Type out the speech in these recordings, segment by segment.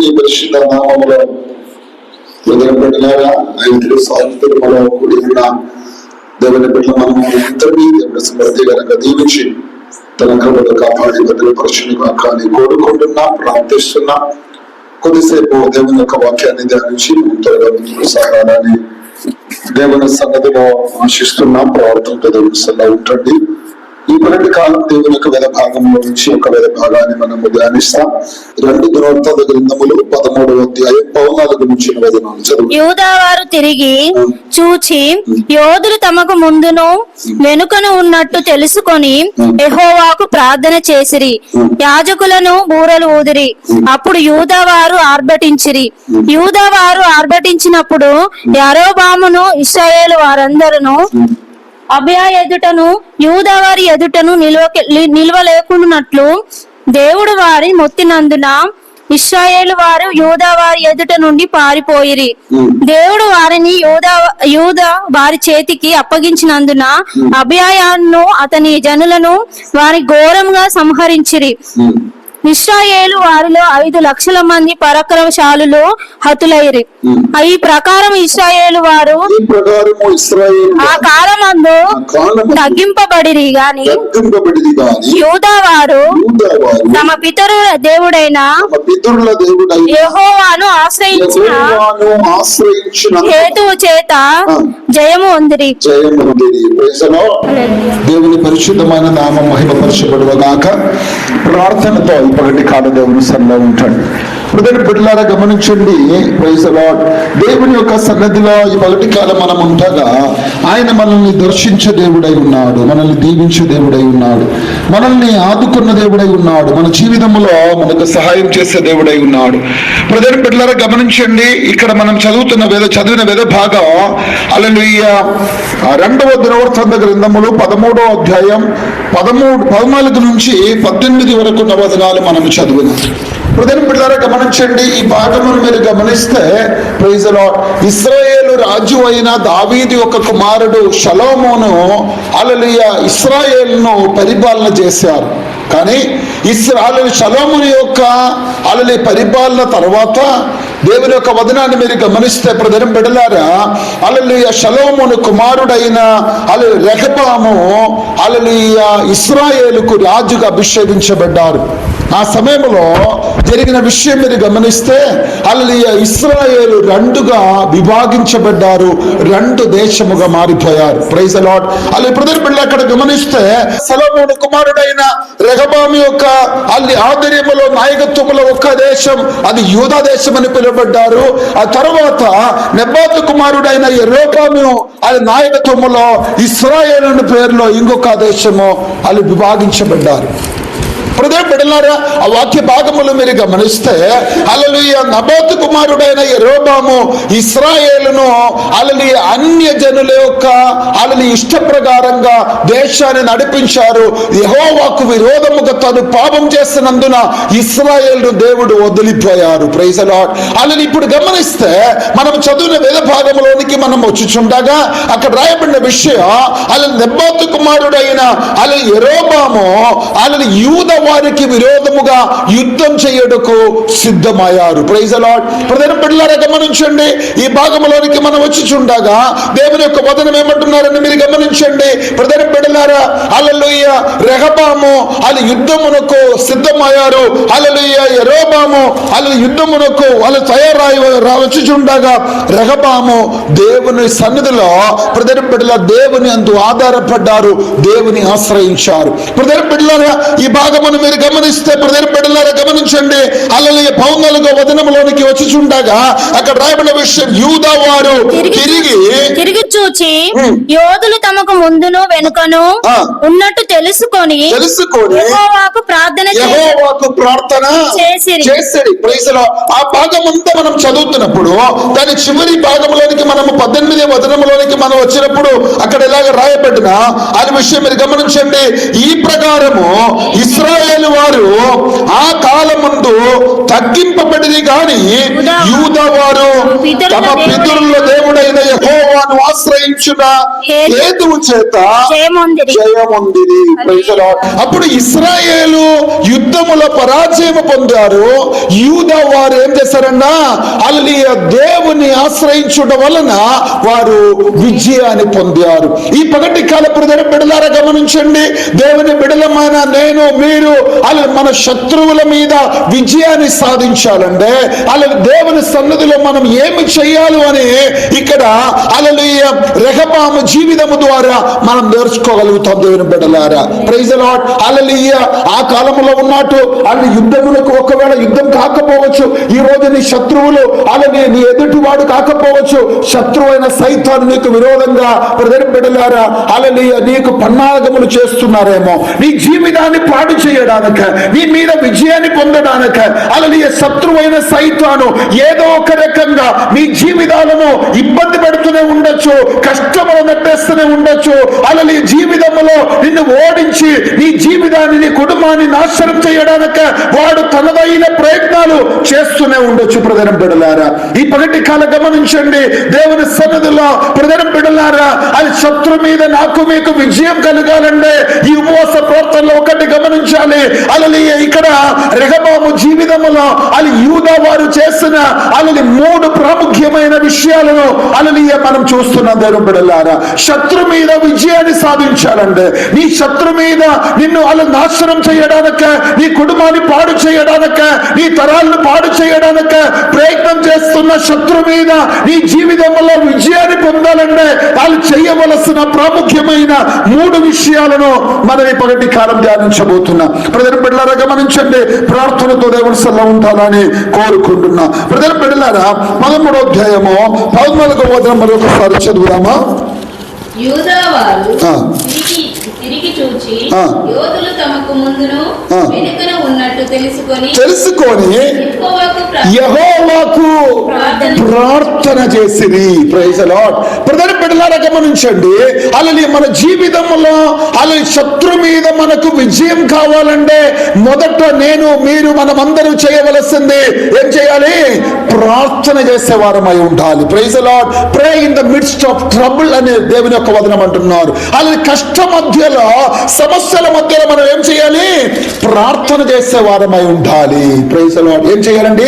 దేవుని పరిశుద్ధ నామములో ఎదురుపడినారా ఆయన సాహిత్యంలో కూడి ఉన్న దేవుని బిడ్డ మనము అందరినీ దేవుని సమృద్ధి కనుక దీవించి తన కృపను కాపాడి భద్రపరచుని కానీ కోరుకుంటున్నా ప్రార్థిస్తున్నా. కొద్దిసేపు దేవుని యొక్క వాక్యాన్ని ధ్యానించి త్వరగా సహాయాన్ని దేవుని సన్నదిలో ఆశిస్తున్నాం. ప్రవర్తనతో దేవుని సన్న ఉంటుంది. ఈ పన్నెండు కాలం దేవుని యొక్క వేద భాగంలో నుంచి ఒక వేద భాగాన్ని మనము ధ్యానిస్తాం. 2 దినవృత్తాంత గ్రంథములు 13వ అధ్యాయం 14 నుంచి వచనాలు చదువు. యూదావారు తిరిగి చూచి యోధులు తమకు ముందును వెనుకను ఉన్నట్టు తెలుసుకొని యెహోవాకు ప్రార్థన చేసిరి. యాజకులను బూరలు ఊదిరి. అప్పుడు యూదావారు ఆర్భటించిరి. యూదావారు ఆర్భటించినప్పుడు యరొబామును ఇశ్రాయేలు వారందరూ అబియా ఎదుటను యూదావారి ఎదుటను నిల్వలేకున్నట్లు దేవుడు వారి మొత్తినందున ఇశ్రాయేలు వారు యూదావారి ఎదుట నుండి పారిపోయిరి. దేవుడు వారిని యూదా వారి చేతికి అప్పగించినందున అబియాను అతని జనులను వారి ఘోరంగా సంహరించిరి. ఇశ్రాయేలు వారిలో 5 లక్షల మంది పరాక్రమశాలులు హతులైరి. ఈ ప్రకారం ఇశ్రాయేలు వారు ఆ కాలమందు తగ్గింపబడిరి గాని యూదా వారు తమ పితరుల దేవుడైన యెహోవాను ఆశ్రయించిన హేతువు చేత జయము పొందిరి. దేవుని పరిశుద్ధమైన నామం మహిమపరచబడుగాక. ప్రార్థనతో ఇప్పటి కాల దేవుని సన్నిధిలో ఉంటాడు. బిడ్డలారా గమనించండి. Praise the lord. దేవుని యొక్క సన్నిధిలో ఈ మొదటి కాలం మనం ఉండగా ఆయన మనల్ని దర్శించే దేవుడై ఉన్నాడు, మనల్ని దీవించే దేవుడై ఉన్నాడు, మనల్ని ఆదుకున్న దేవుడై ఉన్నాడు, మన జీవితంలో మనకు సహాయం చేసే దేవుడై ఉన్నాడు. బిడ్డలారా గమనించండి. ఇక్కడ మనం చదివిన వేద భాగం హల్లెలూయా 2వ దినవృత్తాంత గ్రంథములు 13వ అధ్యాయం 14 నుంచి 18 వరకు వచనాలు మనం చదివిన బిడ్డలారా గమనించండి. ఈ భాగమును మీరు గమనిస్తే ప్రైజ్ ది లార్డ్, ఇశ్రాయేలు రాజు అయిన దావీదు యొక్క కుమారుడు షలోమోను హల్లెలూయా ఇశ్రాయేలును పరిపాలన చేశారు. కానీ షలోమోను యొక్క పరిపాలన తర్వాత దేవుని యొక్క వదనాన్ని మీరు గమనిస్తే బిడ్డలారా హల్లెలూయా షలోమోను కుమారుడైన రెహబాము హల్లెలూయా ఇశ్రాయేలుకు రాజుగా అభిషేకించబడ్డారు. ఆ సమయంలో జరిగిన విషయం మీరు గమనిస్తే హల్లెలూయా ఇశ్రాయేలు 2గా విభాగించబడ్డారు, 2 దేశముగా మారిపోయారు. Praise the lord. బిడ్డలు అక్కడ గమనిస్తే సొలొమోను కుమారుడైన రెహబాము యొక్క ఆధ్వర్యంలో నాయకత్వంలో ఒక దేశం, అది యూదా దేశం అని పిలువబడ్డారు. ఆ తర్వాత నెబాతు కుమారుడైన యెరోబాము నాయకత్వంలో ఇశ్రాయేలు అనే పేరులో ఇంకొక దేశము విభాగించబడ్డారు. బిడ్డలారా ఆ వాక్య భాగములు మీరు గమనిస్తే హల్లెలూయా నబాతు కుమారుడైన యెరోబాము ఇశ్రాయేలును హల్లెలూయా అన్య జనుల యొక్క ఇష్ట ప్రకారంగా దేశాన్ని నడిపించారు. యెహోవాకు విరోధముగా తను పాపం చేసినందున ఇశ్రాయేలును దేవుడు వదిలిపోయారు. Praise the lord. ఇప్పుడు గమనిస్తే మనం చదివిన వేద భాగంలోనికి మనం వచ్చుచుండగా అక్కడ రాయబడిన విషయం నెబాతు కుమారుడైన యెరోబాము యూదా వారికి విరోధముగా యుద్ధం చేయడకు సిద్ధమయ్యారు. Praise the lord. బిడ్డలారా గమనించండి. ఈ భాగంలోనికి మనం వచ్చి చూడగా దేవుని యొక్క వచనం ఏమంటున్నారని మీరు గమనించండి. బిడ్డలారా హల్లెలూయా రెహబాము యుద్ధమునకు సిద్ధమయ్యారు. హల్లెలూయా యెరోబాము యుద్ధమునకు తయారై వచ్చి చూడగా రెహబాము దేవుని సన్నిధిలో బిడ్డల దేవుని అందు ఆధారపడ్డారు, దేవుని ఆశ్రయించారు. బిడ్డలారా ఈ భాగమును మీరు గమనిస్తే బిడ్డలారా గమనించండి. హల్లెలూయా 14వ వచనంలోనికి వచ్చి చూడగా అక్కడ రాయబడిన విషయం యూదా వారు తిరిగి చూచి యోధులు తమకు ముందును వెనుకను ఉన్నట్టు తెలుసుకొని యెహోవాకు ప్రార్థన చేసిరి. Praise the lord. ఆ భాగం అంతా మనం చదువుతున్నప్పుడు దాని చివరి భాగంలోనికి మనము 18వ వచనంలోనికి మనం వచ్చినప్పుడు అక్కడ ఎలాగ రాయబడిన ఆ విషయం మీరు గమనించండి. ఈ ప్రకారము ఇశ్రాయేలు వారు ఆ కాలమందు తగ్గింపబడిది గాని యూదా వారు తమ పితరుల దేవుడైన యెహోవా యెహోవాను ఆశ్రయించుట హేతువు చేత జయముందిరి. Praise the Lord. అప్పుడు ఇశ్రాయేలు యుద్ధముల పరాజయం పొందారు. యూదా వారు ఏం చేశారన్నా హల్లెలూయా దేవుని ఆశ్రయించుట వలన వారు విజయాన్ని పొందారు. ఈ పగటి కాల బిడ్డలారా గమనించండి, దేవుని బిడ్డలమైన నేను మీరు అలా మన శత్రువుల మీద విజయాన్ని సాధించాలంటే అలా దేవుని సన్నిధిలో మనం ఏమి చేయాలి అని ఇక్కడ హల్లెలూయా రెహబాము జీవితము ద్వారా మనం నేర్చుకోగలుగుతాం. దేవుని బిడ్డలారా ప్రైజ్ ది లార్డ్. హల్లెలూయా ఆ కాలంలో ఉన్నట్టు అన్ని యుద్ధములకు ఒకవేళ యుద్ధం కాకపోవచ్చు, ఈ రోజు నీ శత్రువులు అలాగే నీ ఎదుటివాడు కాకపోవచ్చు, శత్రువైన సైతాను నీకు విరోధంగా బిడ్డలారా హల్లెలూయా నీకు పన్నాగములు చేస్తున్నారేమో, నీ జీవితాన్ని పాడు చేయడానికి, నీ మీద విజయాన్ని పొందడానికి హల్లెలూయా శత్రువైన సైతాను ఏదో ఒక రకంగా నీ జీవితాలను ఇబ్బంది పెడుతూనే ఉండొచ్చు, కష్టములు నెట్టేస్తూనే ఉండొచ్చు. హల్లెలూయా జీవితంలో నిన్ను ఓడించి నీ జీవితాన్ని నీ కుటుంబాన్ని నాశనం చేయడానికి వాడు తనదైన ప్రయత్నాలు చేస్తూనే ఉండొచ్చు. ప్రధాన బిడ్డలారా ఈ పగటి కాల గమనించండి, దేవుని సన్నిధిలో ప్రధాన బిడ్డలారా అది శత్రు మీద నాకు మీకు విజయం కలగాలంటే ఈ ఉపవాస ప్రార్థనలో ఒకటి గమనించాలి. హల్లెలూయా ఇక్కడ రెహబాము జీవితంలో అది యూదా వారు చేసిన అలాగే 3 ప్రాముఖ్యమైన విషయాలను హల్లెలూయా మనం చూస్తున్నాం. దేవుని బిడ్డలారా శత్రు మీద విజయాన్ని సాధించాలంటే, నీ శత్రు మీద నిన్ను అలా నాశనం చేయడానిక, నీ కుటుంబాన్ని పాడు చేయడానిక, నీ తరాలను పాడు చేయడానిక ప్రయత్నం చేస్తున్న శత్రు మీద నీ జీవితంలో విజయాన్ని పొందాలంటే వాళ్ళు చేయవలసిన ప్రాముఖ్యమైన 3 విషయాలను మనం ఈ పగటి కాలం ధ్యానించబోతున్నా. ప్రజల బిడ్డలారా గమనించండి, ప్రార్థనతో దేవుని సల్ల ఉండాలని కోరుకుంటున్నా. ప్రజల బిడ్డలారా 13వ అధ్యాయము 14వ వచనం మరొకసారి చదువుదామా. యూదా వారు తిరిగి చూచి యోధులు తమకు ముందును వెనుకన ఉన్నట్టు తెలుసుకొని యెహోవాకు ప్రార్థన చేసిరి. Praise the lord. ప్రధాన బిడ్డలారా గమనించండి, అలాగే మన జీవితంలో అలాగే శత్రు మీద మనకు విజయం కావాలంటే మొదట నేను మీరు మనమందరూ చేయవలసింది ఏం చేయాలి? ప్రార్థన చేసే వారమై ఉండాలి. Praise the lord. Pray in the midst of trouble అనే దేవుని యొక్క వచనం అంటున్నారు. అలాగే కష్ట మధ్యలో సమస్యల మధ్యలో మనం ఏం చేయాలి? ప్రార్థన చేసే వారమై ఉండాలి. Praise the lord. ఏం చేయాలండి?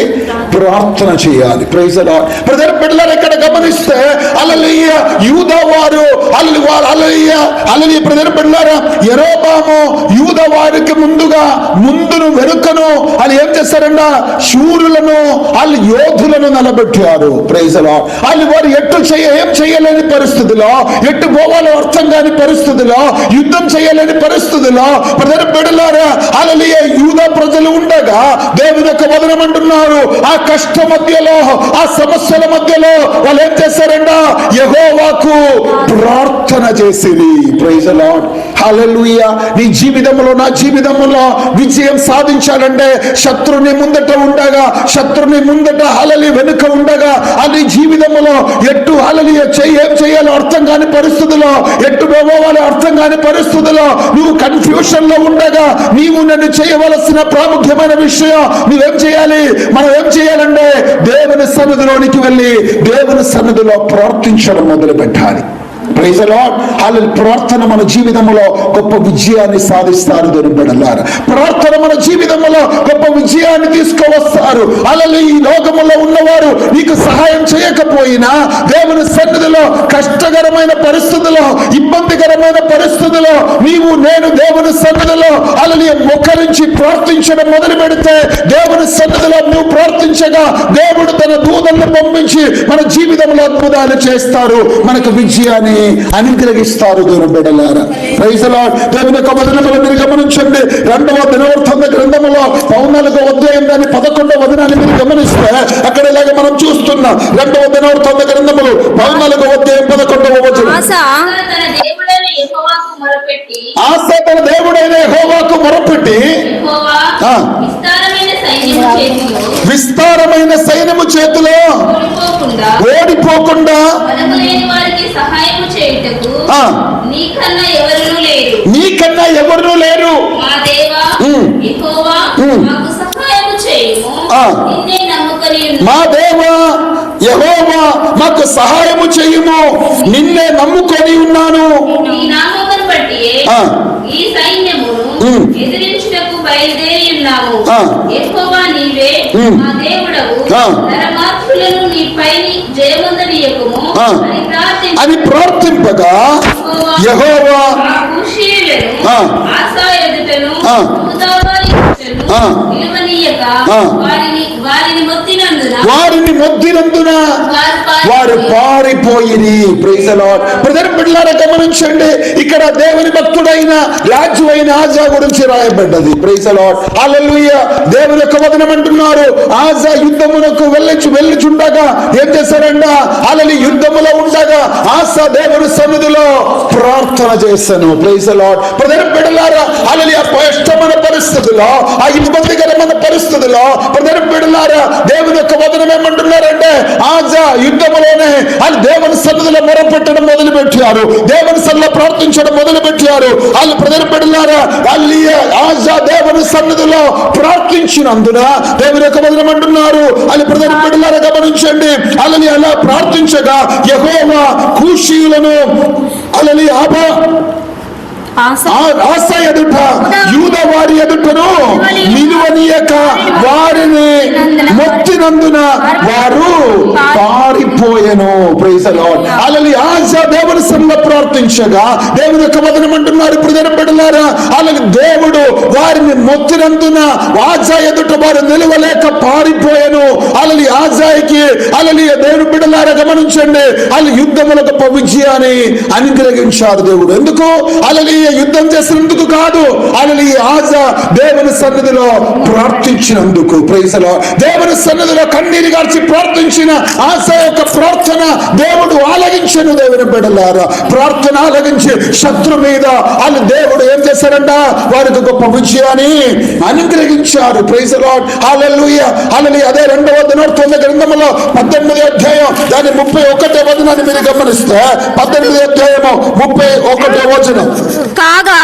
ప్రార్థన చేయాలి. Praise the lord. ప్రజల బిడ్డలారా ఇక్కడ గమనిస్తే హల్లెలూయా యూదా వారు హల్లెలూయా ప్రజల బిడ్డలారా యెరోబాము యూదా వారికి ముందును వెనుకను వాళ్ళు ఏం చేస్తారన్న శూరులను వాళ్ళు యోధులను నిలబెట్టారు. Praise the lord. వాళ్ళు వారు ఏం చేయలేని పరిస్థితిలో, ఎట్టు పోవాలో అర్థం కాని పరిస్థితిలో, యుద్ధం చేయలేని పరిస్థితిలో ప్రజల బిడ్డలారా హల్లెలూయా యూదా ప్రజలు ఉండగా దేవుని యొక్క వచనం అంటున్నారు, ఆ కష్ట మధ్యలో ఆ సమస్యల మధ్యలో వాళ్ళు ఏం చేశారంట? యెహోవాకు ప్రార్థన చేసిరి. Praise the lord. హల్లెలూయా. నీ జీవితంలో నా జీవితంలో విజయం సాధించాలంటే శత్రుని ముందట ఉండగా, శత్రుని ముందట హల్లెలూయా వెనుక ఉండగా, అది జీవితంలో ఎట్టు హల్లెలూయా ఏం చేయాలో అర్థం కాని పరిస్థితుల్లో, ఎట్టు పోవాలో అర్థం కాని పరిస్థితుల్లో నువ్వు కన్ఫ్యూషన్ లో ఉండగా నీవు నన్ను చేయవలసిన ప్రాముఖ్యమైన విషయం నువ్వేం చేయాలి? మనం ఏం చేయాలంటే దేవుని సన్నిధిలోనికి వెళ్ళి దేవుని సన్నిధిలో ప్రార్థించడం మొదలు పెట్టాలి. Praise the lord. హల్లెలూయా. ప్రార్థన మన జీవితంలో గొప్ప విజయాన్ని సాధిస్తారు. దేవుని బిడ్డలారా ప్రార్థన మన జీవితంలో గొప్ప విజయాన్ని తీసుకువస్తారు. హల్లెలూయా. ఈ లోకములో ఉన్నవారు నీకు సహాయం చేయకపోయినా దేవుని సన్నిధిలో కష్టకరమైన పరిస్థితుల్లో, ఇబ్బందికరమైన పరిస్థితుల్లో నీవు నేను దేవుని సన్నిధిలో హల్లెలూయా మోకరించి ప్రార్థించడం మొదలు పెడితే, దేవుని సన్నిధిలో నువ్వు ప్రార్థించగా దేవుడు తన దూతలను పంపించి మన జీవితంలో అద్భుతాలు చేస్తారు, మనకు విజయాన్ని అనుగ్రహిస్తారు. దేవుని బిడ్డలారా ప్రైజ్ ది లార్డ్. దేవుని యొక్క వచనములు మీరు గమనించండి. 2వ దినవృత్తాంత గ్రంథములో 14వ అధ్యాయం దాని 11వ వచనాన్ని మీరు గమనిస్తే అక్కడ ఇలాగ మనం చూస్తున్నాం. 2వ దినవృత్తాంత గ్రంథములు 14వ అధ్యాయం 11వ వచనం. ఆసా తన దేవుడైన యెహోవాకు మొరపెట్టి విస్తారమైన సైన్యము చేతిలో ఓడిపోకుండా నీకన్నా ఎవరు లేరు. మా దేవా యెహోవా మాకు సహాయము చేయుము, నిన్నే నమ్ముకొని ఉన్నాను. నీ నామమును బట్టి ఆ. ఈ సైన్యమును ఎదిరించుటకు బయలుదేరి ఉన్నాము. ఆ. యెహోవా నీవే మా దేవుడవు. ఆ. నరమాత్రులను నీపైని జయముందనీయకుము ఆ. అని ప్రార్థింపగా యెహోవా ఆ కూషీయులను ఆ. ఆసా ఎదుటను ఆ. యూదావారి ఎదుటను ఆ. నిలువనీయక ఆ. వారిని మొత్తినందున వారు పారిపోయిరి. Praise the Lord. బ్రదర్ బిడ్డలారా గమనించండి, ఇక్కడ దేవుని భక్తుడైన రాజు అయిన ఆజా గురించి రాయబడ్డది. Praise the lord. హల్లెలూయా. దేవుని యొక్క వచనం అంటున్నారు, ఆజా యుద్ధమునకు వెళ్ళుచుండగా ఏం చేశారంట? అలలి యుద్ధములో ఉండగా ఆసా దేవుని సన్నిధిలో ప్రార్థన చేశాను. Praise the Lord. బ్రదర్ బిడ్డలారా, అలలి ఆ కష్టమైన పరిస్థితుల్లో, ఆ ఇబ్బందికరమైన పరిస్థితుల్లో బ్రదర్ బిడ్డలారా, దేవుని యొక్క వచనం ఏమంటున్నారంటే, ఆజా యుద్ధములోనే వాళ్ళు దేవుని సన్నిధిలో మొరపెట్టడం మొదలు పెట్టారు, దేవుని సన్నిధిలో ప్రార్థించడం మొదలు పెట్టారు. వాళ్ళు బ్రదర్ బిడ్డలారా, వాళ్ళు ఆజా దేవుని సన్నిధిలో ప్రార్థించినందున దేవుని యొక్క వచనం అంటున్నారు, వాళ్ళు బ్రదర్ బిడ్డలారా గమనించండి, వాళ్ళని అలా ప్రార్థించగా యెహోవా కూషీయులను అలలి ఆశ ఎదుట యూద వారి ఎదుటను నిలువనీయక వారిని మొత్తినందున వారు పారిపోయెను. Praise the Lord. అలలి ఆశ దేవుని సన్నిధిలో ప్రార్థించగా దేవుని యొక్క వచనం అంటున్నారు, ఇప్పుడు బిడ్డలారా, అలలి దేవుడు వారిని మొత్తినందున ఆజా ఎదుట వారు నిలవలేక పారిపోయెను. అలలి ఆజాయికి అలలి దేవుని బిడ్డలారా గమనించండి, అలా యుద్ధములకు గొప్ప విజయాన్ని అనుగ్రహించారు దేవుడు. ఎందుకు? అలలి యుద్ధం చేసినందుకు కాదు, అలలి ఆజా దేవుని సన్నిధిలో ప్రార్థించినందుకు. Praise the lord. దేవుని సన్నిధిలో కన్నీరు గార్చి ప్రార్థించిన ఆశా యొక్క ప్రార్థన దేవుడు ఆలగించెను. దేవుని బిడ్డలారా, ప్రార్థన ఆలగించి శత్రు మీద వాళ్ళు దేవుడు ఏం చేశారంట? వారికి గొప్ప విజయాన్ని అనుగ్రహించారు. Praise the lord. Hallelujah. Hallelujah. అదే 2వ దినవృత్తాంత గ్రంథములో 18వ అధ్యాయం దాని 31వ వచనాన్ని మీరు గమనిస్తే 18వ అధ్యాయము 31వ వచనం. కాగా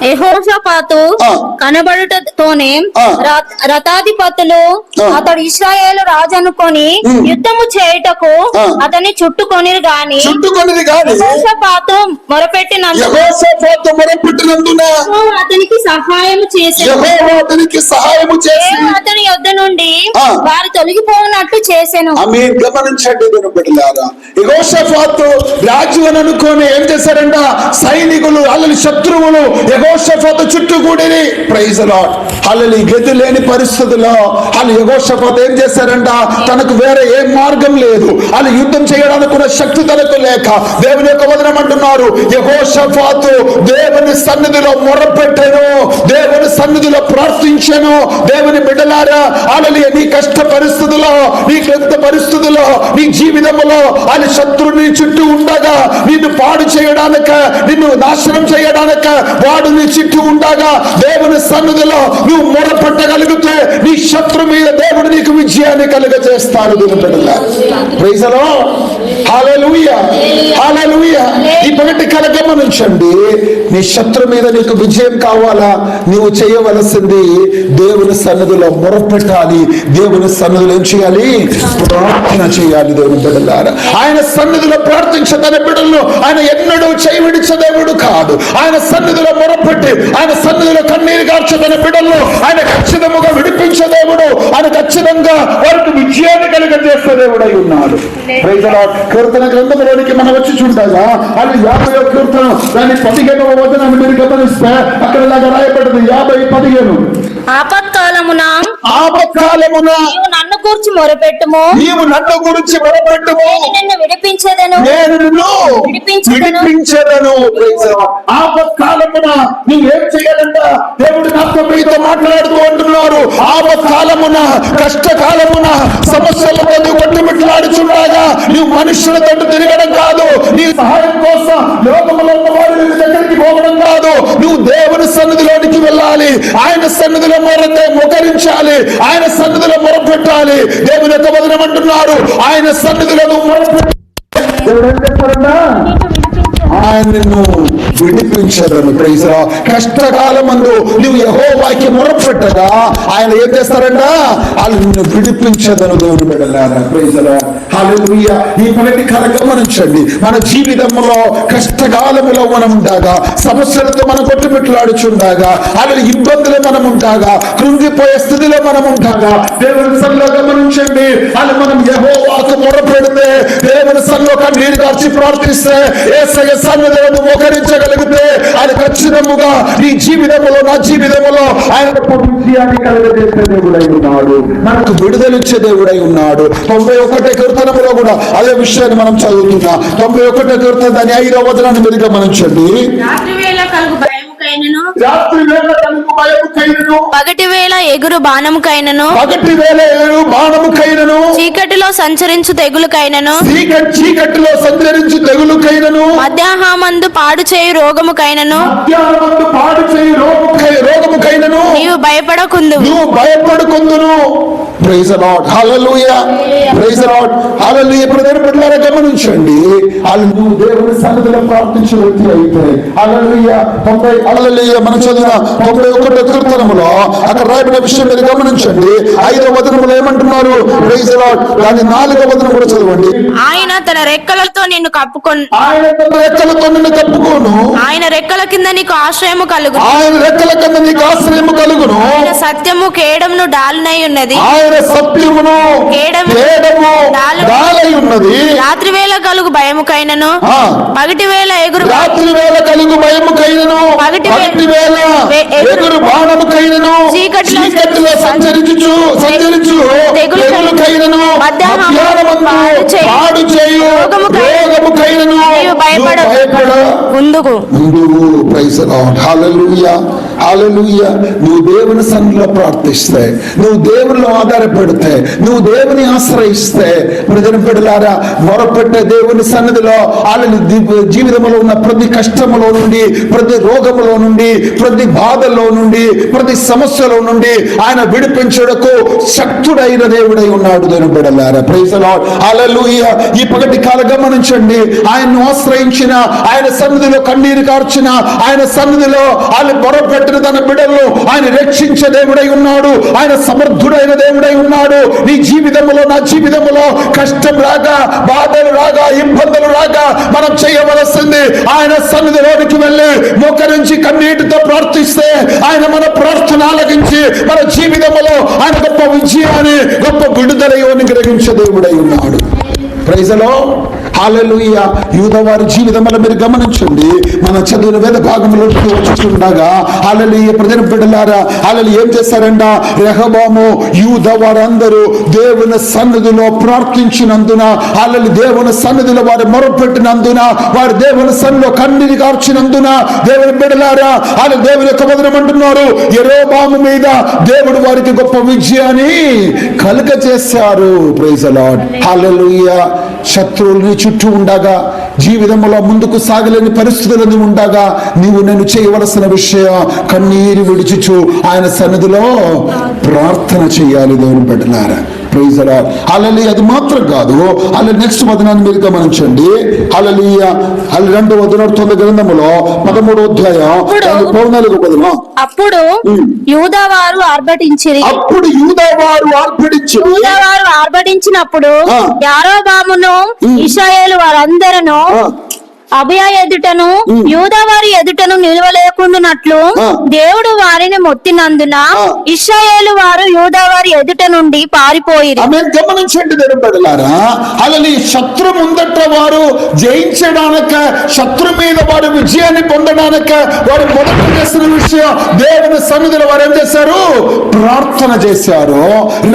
యెహోషాపాతు కనబడుటతోనే రథాధిపతులు అతడు ఇశ్రాయేలు రాజు అనుకొని యుద్ధము చేయుటకు అతన్ని చుట్టుకొనిరు గాని యెహోషాపాతు మొరపెట్టినందున అతనికి సహాయము చేసి అతని యొద్ద నుండి వారు తొలగిపోయినట్లు చేసెను. గమనించండి బిడ్డలారా, యెహోషాపాతు రాజు అని అనుకొని ఏం చేశారంట? సైనికులు అల్లలి శత్రువులు యెహోషాపాతు చుట్టుకూడిని. Praise the Lord. అల్లలి గతి లేని పరిస్థితుల్లో వాళ్ళు యెహోషాపాతు ఏం చేశారంట? తనకు వేరే ఏ మార్గం లేదు, వాళ్ళు యుద్ధం చేయడానికి కూడా శక్తి తనకు లేక దేవుని యొక్క వచనం అంటున్నారు, యెహోషాపాతు దేవుని సన్నిధిలో మొరపెట్టెను, దేవుని సన్నిధిలో ప్రార్థించెను. దేవుని బిడ్డలారా, అల్లలి నీ కష్ట పరిస్థితుల్లో, నీ క్లిష్ట పరిస్థితుల్లో, నీ జీవితంలో వాళ్ళు శత్రువుని చుట్టూ ఉండగా నిన్ను పాడు చేయడానిక, నిన్ను నాశనం చేయడానిక వాడు నీ చుట్టూ ఉండగా దేవుని సన్నిధిలో నువ్వు మొరపెట్టగలిగితే నీ శత్రు మీద దేవుడు నీకు విజయాన్ని కలుగజేస్తాడు. Praise the lord. Hallelujah. Hallelujah. ఈ పగటి కల గమనించండి, నీ శత్రు మీద నీకు విజయం కావాలా? నీవు చేయవలసింది దేవుని సన్నిధిలో మొరపెట్టాలి. దేవుని సన్నిధిలో ఏం చేయాలి? ప్రార్థన చేయాలి. దేవుని బిడ్డలారా, ఆయన సన్నిధిలో ప్రార్థించే తన బిడ్డలను ఆయన ఎన్నడూ చేయవిడిచే దేవుడు కాదు. ఆయన సన్నిధిలో మొరపెట్టి ఆయన సన్నిధిలో కన్నీరు గార్చే తన బిడ్డలను ఆయన ఖచ్చితంగా విడిపించే దేవుడు. ఆయన ఖచ్చితంగా వారికి విజయాన్ని కలిగజేసే దేవుడు అయి ఉన్నాడు. Praise the Lord. కీర్తన గ్రంథంలోనికి మనం వచ్చి చూడగా అది 50వ కీర్తన దాని 15వ వచనాన్ని మీరు గమనిస్తే అక్కడ ఇలాగా రాయబడ్డది 50:15. ఆపత్కాలమున నీవు నన్ను గురించి మొరపెట్టుము, నిన్ను విడిపించేదను, నేను నిన్ను విడిపించెదను. ఆపత్కాలమున నీవేం చేయాలంట? దేవుడు నాతో మీతో మాట్లాడుతూ అంటున్నారు. ఆపత్కాలమున, కష్టకాలమున, సమస్యలతో నువ్వు కొట్టుమిట్లాడుచుండగా నువ్వు మనుషులతో తిరగడం కాదు, నీ సహాయం కోసం లోకములో ఉన్న వారి దగ్గరికి పోవడం కాదు, నువ్వు దేవుని సన్నిధిలోనికి వెళ్ళాలి. ఆయన సన్నిధిలో మొకరించాలి, ఆయన సన్నిధిలో మొరపెట్టాలి. దేవుని యొక్క వచనం అంటున్నారు, ఆయన సన్నిధిలో నువ్వు మొరపెట్టాలి. దేవుడు ఏం చెప్పారన్నా? ఆయన నిన్ను విడిపించదను. Praise the Lord. కష్టకాలమందు నువ్వు యెహోవాకి మొరపెట్టగా ఆయన ఏం చేస్తారంట? వాళ్ళు నిన్ను విడిపించదను. దేవుని బిడ్డలారా, ప్రైజ్ ది లార్డ్. హల్లెలూయా. ఈ పగటి కాల గమనించండి, మన జీవితంలో కష్టకాలములో మనం ఉండగా, సమస్యలతో మనం కొట్టుమిట్లాడుచుండగా, అలాగే ఇబ్బందులు మనం ఉంటాగా, కృంగిపోయే స్థితిలో మనం ఉంటాగా, దేవుని సన్నిధిలో గమనించండి, అది మనం యెహోవాకు మొరపెడితే, దేవుని సన్నిధిలో కన్నీరు కార్చి ప్రార్థిస్తే, యేసయ్య సన్నిధిలో నువ్వు మోకరించగలిగితే, అది ఖచ్చితంగా నీ జీవితంలో, నా జీవితంలో ఆయన విజయాన్ని కలుగజేసే దేవుడై ఉన్నాడు, మనకు విడుదలిచ్చే దేవుడై ఉన్నాడు. 91 కీర్తనములో కూడా అదే విషయాన్ని మనం చదువుతున్నాం. 91 కీర్తన దాని 5వ వచనాన్ని మీరు గమనించండి. రాత్రి వేళ కలుగు భయముకైనను, రాత్రి వేళ కలుగు భయముకైనను, పగటి వేళ ఎగురు బాణముకైనను, పగటి వేళ ఎగురు బాణముకైనను, చీకటిలో సంచరించు తెగులుకైనను, చీకటిలో సంచరించు తెగులుకైనను, మధ్యాహ్నమందు పాడు చేయు రోగముకైనను మధ్యాహ్నమందు పాడు చేయు రోగముకైనను నీవు భయపడకుందువు. నువ్వు భయపడుకుందును. Praise the lord, hallelujah, praise the lord, hallelujah. Brother బిడ్డలారా గమనించండి, నువ్వు దేవుని సన్నిధిలో ప్రార్థించే వ్యక్తి అయితే హల్లెలూయా. హల్లెలూయా. మనం చదివిన 91 కీర్తనములో అక్కడ రాయబడిన విషయం మీరు గమనించండి. 5వ వచనములో ఏమంటున్నారు? Praise the lord. దాని 4వ వచనం కూడా చదవండి. ఆయన తన రెక్కలతో నిన్ను కప్పుకొను, ఆయన తన రెక్కలతో నిన్ను కప్పుకోను, ఆయన రెక్కల కింద నీకు ఆశ్రయము కలుగును, ఆయన రెక్కల కింద నీకు ఆశ్రయము కలుగును, ఆయన సత్యము కేడమును డాలునై ఉన్నది, ఆయన సత్యమును కేడము డాలై ఉన్నది. రాత్రి వేళ కలుగు భయముకైనను, పగటి వేళ ఎగురు రాత్రి వేళ కలుగు భయముకైనను, పగటి వేళ ఎగురు బాణముకైనను, చీకటిలో సంచరించు తెగులుకైనను, మధ్యాహ్నమందు పాడు చేయు రోగముకైనను భయపడ ముందుకు. ప్రైజ్ ది లార్డ్, హల్లెలూయా, హల్లెలూయా. నువ్వు దేవుని సన్నిధిలో ప్రార్థిస్తే, నువ్వు దేవునిలో ఆధారపడితే, నువ్వు దేవుని ఆశ్రయిస్తే, ప్రజలు బిడ్డలారా, మొరపెట్టే దేవుని సన్నిధిలో వాళ్ళని జీవితంలో ఉన్న ప్రతి కష్టములో నుండి, ప్రతి రోగములో నుండి, ప్రతి బాధల్లో నుండి, ప్రతి సమస్యలో నుండి ఆయన విడిపించుటకు శక్తుడైన దేవుడై ఉన్నాడు. దేవుని బిడ్డలారా, ప్రైజ్ ది లార్డ్, హల్లెలూయా. ఈ పగటి కాల గమనించండి, ఆయన్ను ఆశ్రయించిన, ఆయన సన్నిధిలో కన్నీరు కార్చిన, ఆయన సన్నిధిలో ఆయన మొరపెట్టిన తన బిడ్డలను ఆయన రక్షించే దేవుడై ఉన్నాడు. ఆయన సమర్థుడైన దేవుడై ఉన్నాడు. నీ జీవితంలో, నా జీవితంలో కష్టం రాగా, బాధలు రాగా, ఇబ్బందులు రాగా మనం చేయవలసింది ఆయన సన్నిధిలోనికి వెళ్ళి మోకరించి కన్నీటితో ప్రార్థిస్తే, ఆయన మన ప్రార్థన ఆలకించి మన జీవితంలో ఆయన గొప్ప విజయాన్ని, గొప్ప విడుదలను గ్రహించే దేవుడై ఉన్నాడు. ప్రైజ్ ది లార్డ్, హల్లెలూయా. యూదవారి జీవితంలో మీరు గమనించండి, మన చదివిన వేద భాగంలోకి వచ్చుచుండగా హల్లెలూయా, ప్రజల బిడ్డలారా, హల్లెలూయా, ఏం చేశారంట? రెహబాము యూదవారందరూ దేవుని సన్నిధిలో ప్రార్థించినందున, హల్లెలూయా, దేవుని సన్నిధిలో వారు మొరపెట్టినందున, వారు దేవుని సన్నిధిలో కన్నీరు కార్చినందున, దేవుని బిడ్డలారా, హల్లెలూయా, దేవుని యొక్క వదనం అంటున్నారు, యెరోబాము మీద దేవుడు వారికి గొప్ప విజయాన్ని కలుగజేశారు. ప్రైజ్ ది లార్డ్, హల్లెలూయా. శత్రువులు చుట్టూ ఉండగా, జీవితంలో ముందుకు సాగలేని పరిస్థితులను ఉండగా, నీవు నేను చేయవలసిన విషయం కన్నీరు విడిచుచు ఆయన సన్నిధిలో ప్రార్థన చేయాలి. దేవుని బిడ్డలారా, ప్రైజ్ ది లార్డ్, హల్లెలూయా. అది మాత్రం కాదు, అలా నెక్స్ట్ వచనాన్ని మీరు గమనించండి. హల్లెలూయా, 2వ దినవృత్తాంత గ్రంథములో 13వ అధ్యాయం 14వ వచనం. అప్పుడు యూదావారు ఆర్భటించిరి. అప్పుడు యూదావారు ఆర్భటించినప్పుడు యారోబామును ఇశ్రాయేలు వారందరూ అభయ ఎదుటను యూదావారి ఎదుటను నిలవలేకుండానట్లు దేవుడు వారిని మొత్తినందున ఇశ్రాయేలు వారు యూదావారి ఎదుట నుండి పారిపోయిరి. గమనించండి దేవుని బిడ్డలారా, అలాని శత్రు ముందట వారు జయించడానిక, శత్రు మీద వారు విజయాన్ని పొందడానిక వారు మొదట చేసిన విషయం దేవుని సన్నిధిలో వారు ఏం చేశారు? ప్రార్థన చేశారు.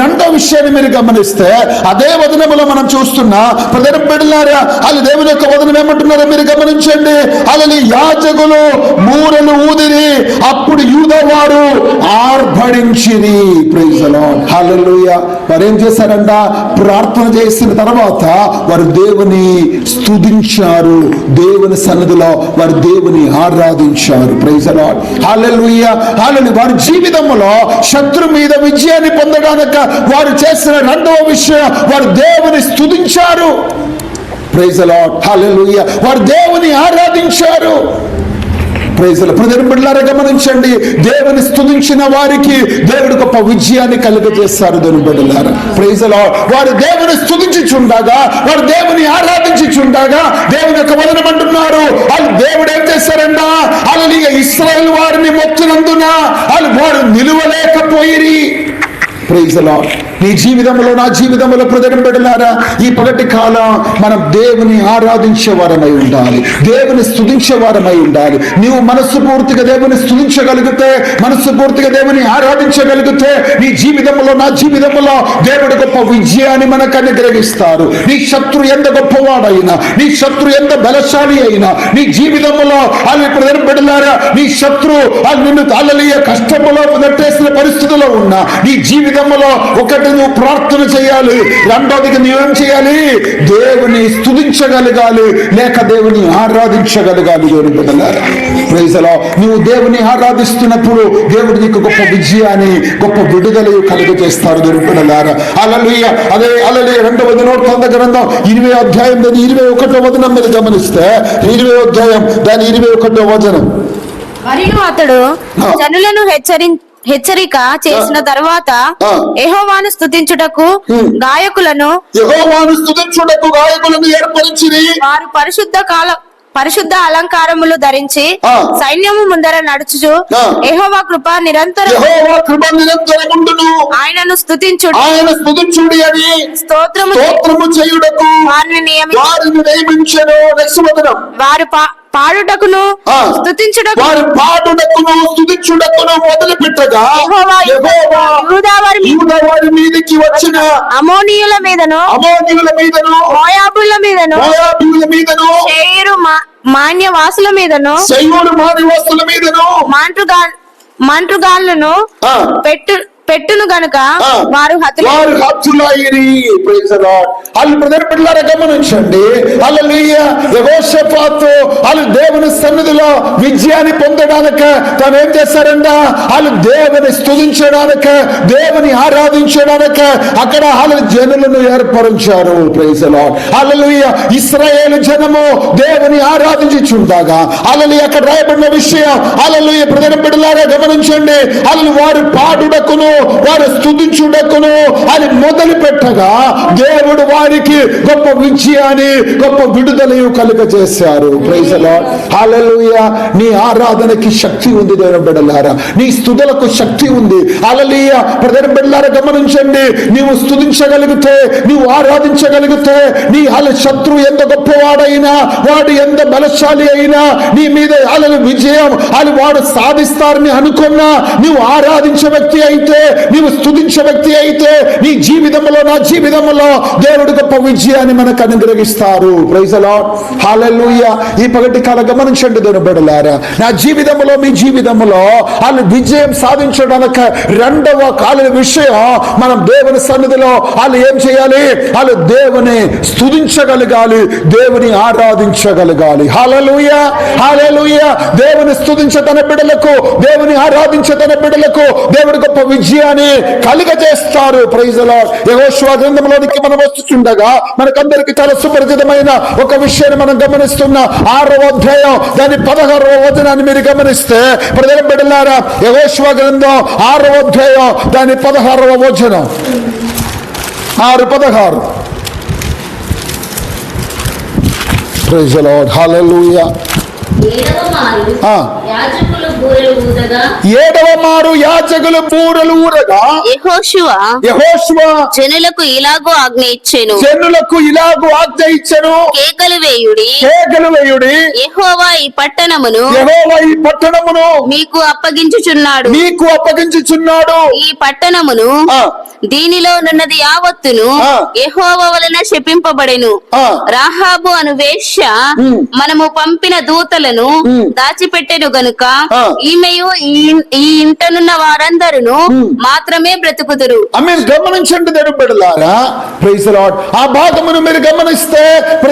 రెండో విషయాన్ని మీరు గమనిస్తే అదే వదనములో మనం చూస్తున్నా ప్రజల బిడ్డలారా, వాళ్ళు దేవుని యొక్క వదనం ఏమంటున్నారో మీరు గమనించండి. అలాని యాజకులు మూరలు ఊదిరి, అప్పుడు యూదవారు ఆర్భడించిరి. ప్రైజ్ ది లార్డ్, హల్లెలూయా. వారు ఏం చేశారంట? ప్రార్థన చేసిన తర్వాత వారు దేవుని స్తుతించారు, దేవుని సన్నిధిలో వారు దేవుని ఆరాధించారు. ప్రైజ్ ది లార్డ్, హల్లెలూయా. హల్లెలూయా. వారి జీవితంలో శత్రు మీద విజయాన్ని పొందడానికి వారు చేసిన రెండవ విషయం, వారు దేవుని స్తుతించారు. ప్రైజ్ ది లార్డ్, హల్లెలూయా. వారు దేవుని ఆరాధించారు. ప్రైజుల ప్రజలు బిడ్డలారా గమనించండి, దేవుని స్తుతించిన వారికి దేవుడు గొప్ప విజయాన్ని కలుగజేస్తారు. దేవుని బిడ్డలారా ప్రైజుల వారు దేవుని స్తుతించుచుండగా, వారు దేవుని ఆరాధించుచుండగా దేవుని యొక్క వచనం అంటున్నారు, వాళ్ళు దేవుడు ఏం చేశారంట, హల్లెలూయా, ఇశ్రాయేలు వారిని మొత్తినందున వారు నిలువలేకపోయిరి. Praise the lord. నీ జీవితంలో నా జీవితంలో ప్రజలు బిడ్డలారా ఈ పగటి కాలం మనం దేవుని ఆరాధించే వారమై ఉండాలి, దేవుని స్తుతించే వారమై ఉండాలి. నీవు మనస్సు పూర్తిగా దేవుని స్తుతించగలిగితే, మనస్సు పూర్తిగా దేవుని ఆరాధించగలిగితే నీ జీవితంలో నా జీవితంలో దేవుడు గొప్ప విజయాన్ని మనకు అనుగ్రహిస్తారు. నీ శత్రు ఎంత గొప్పవాడైనా, నీ శత్రు ఎంత బలశాలి అయినా, నీ జీవితంలో ప్రజలు బిడ్డలారా నీ శత్రు నిన్ను హల్లెలూయా కష్టములో నెట్టేసిన పరిస్థితిలో ఉన్నా నీ జీవితంలో ఒకటి నువ్వు ప్రార్థన చేయాలి, రెండోదిగా నువ్వేం చేయాలి, దేవుని స్తుతించగలగాలి, లేక దేవుని ఆరాధించగలగాలి. దేవుని బిడ్డలారా ప్రైజ్ ది లార్డ్. నువ్వు దేవుని ఆరాధిస్తున్నప్పుడు దేవుడు నీకు గొప్ప విజయాన్ని, గొప్ప విడుదల కలుగజేస్తారు. దేవుని బిడ్డలారా హల్లెలూయా. అదే హల్లెలూయా 2వ దినవృత్తాంత గ్రంథం 20వ అధ్యాయం దాని 21వ వచనం మీరు గమనిస్తే, 20వ అధ్యాయం దాని 21వ వచనం. మరియు అతడు జనులను హెచ్చరిక చేసిన తర్వాత యెహోవాను స్తుతించుటకు గాయకులను ఏర్పరిచిరి. వారు పరిశుద్ధ అలంకారములు ధరించి సైన్యము ముందర నడుచుచు యెహోవా కృప నిరంతరం ఆయనను స్తుతించుడి అని స్తోత్రము చేయుటకు వారిని నియమించెను. వారు పాడుటకును స్తుతించుటకును మొదలు పెట్టగా యూదా వారి మీదకి వచ్చిన అమోనీయుల మీదను మోయాబుల మీదను శేయరు మాన్యవాసుల మీదను మాంట్రుగాళ్ళను పెట్టును గనుక వారు హతులైరి. Praise the lord. వాళ్ళు బ్రదర్ బిడ్డలారా గమనించండి, హల్లెలూయా యెహోషాపాతు వాళ్ళు దేవుని సన్నిధిలో విజయాన్ని పొందడానికి తాను ఏం చేశారంట, వాళ్ళు దేవుని స్తుతించడానికి, దేవుని ఆరాధించడానికి అక్కడ వాళ్ళు జనులను ఏర్పరిచారు. Praise the lord. హల్లెలూయా. ఇశ్రాయేలు జనము దేవుని ఆరాధించుచుండగా హల్లెలూయా అక్కడ రాయబడిన విషయం, హల్లెలూయా బ్రదర్ బిడ్డలారా గమనించండి, వాళ్ళు వారు పాడుటకును వారు స్తుతించుటకును అని మొదలు పెట్టగా దేవుడు వారికి గొప్ప విజయాన్ని, గొప్ప విడుదలను కలుగజేశారు. Praise the lord. హల్లెలూయా. నీ ఆరాధనకి శక్తి ఉంది దేవుని బిడ్డలారా, నీ స్తుతులకు శక్తి ఉంది. హల్లెలూయా బ్రదర్ బిడ్డలారా గమనించండి, నీవు స్తుతించగలిగితే, నీవు ఆరాధించగలిగితే, నీ శత్రు ఎంత గొప్పవాడైనా, వాడు ఎంత బలశాలి అయినా నీ మీద విజయం వాడు సాధిస్తారని అనుకున్నా, నీవు ఆరాధించే వ్యక్తి అయితే, నీవు స్తుతించే వ్యక్తి అయితే, నీ జీవితంలో నా జీవితంలో దేవుడు గొప్ప విజయాన్ని మనకు అనుగ్రహిస్తారు. Praise the lord. హల్లెలూయా. ఈ పగటి కాల గమనించండి దేవుని బిడ్డలారా, నా జీవితంలో మీ జీవితంలో వాళ్ళు విజయం సాధించడానికి రెండవ కాల విషయం, మనం దేవుని సన్నిధిలో వాళ్ళు ఏం చేయాలి, వాళ్ళు దేవుని స్తుతించగలగాలి, దేవుని ఆరాధించగలగాలి. హల్లెలూయా. హల్లెలూయా. దేవుని స్తుతించే తన బిడ్డలకు, దేవుని ఆరాధించే తన బిడ్డలకు దేవుడు గొప్ప విజయాన్ని కలుగజేస్తారు. Praise the lord. యెహోషువ గ్రంథంలోనికి మనం వస్తుండగా మనకందరికి చాలా సుపరిచితమైన ఒక విషయాన్ని మనం గమనిస్తున్న 6వ అధ్యాయం దాని 16వ వచనాన్ని మీరు గమనిస్తే, ప్రజల బిడ్డలారా యెహోషువ గ్రంథం 6వ అధ్యాయం దాని 16వ వచనం, 6:16. Praise the lord. హల్లెలూయా. ఏడవ మారు యాజకులు బూరలు ఊరగా యెహోషువ జనులకు ఇలాగూ ఆజ్ఞ ఇచ్చెను, కేకలు వేయుడి, యెహోవా ఈ పట్టణమును మీకు అప్పగించుచున్నాడు, ఈ పట్టణమును దీనిలో నున్నది యావత్తును యెహోవా వలన శపింపబడెను. రాహాబు అను వేశ్య మనము పంపిన దూతలను దాచిపెట్టెను గనుక ఈమెయు ఈ ఇంటనున్న వారందరూ మాత్రమే బ్రతుకుదురు. గమనించండి దేవుని బిడ్డలారా. Praise the lord. ఆ భాగమును మీరు గమనిస్తే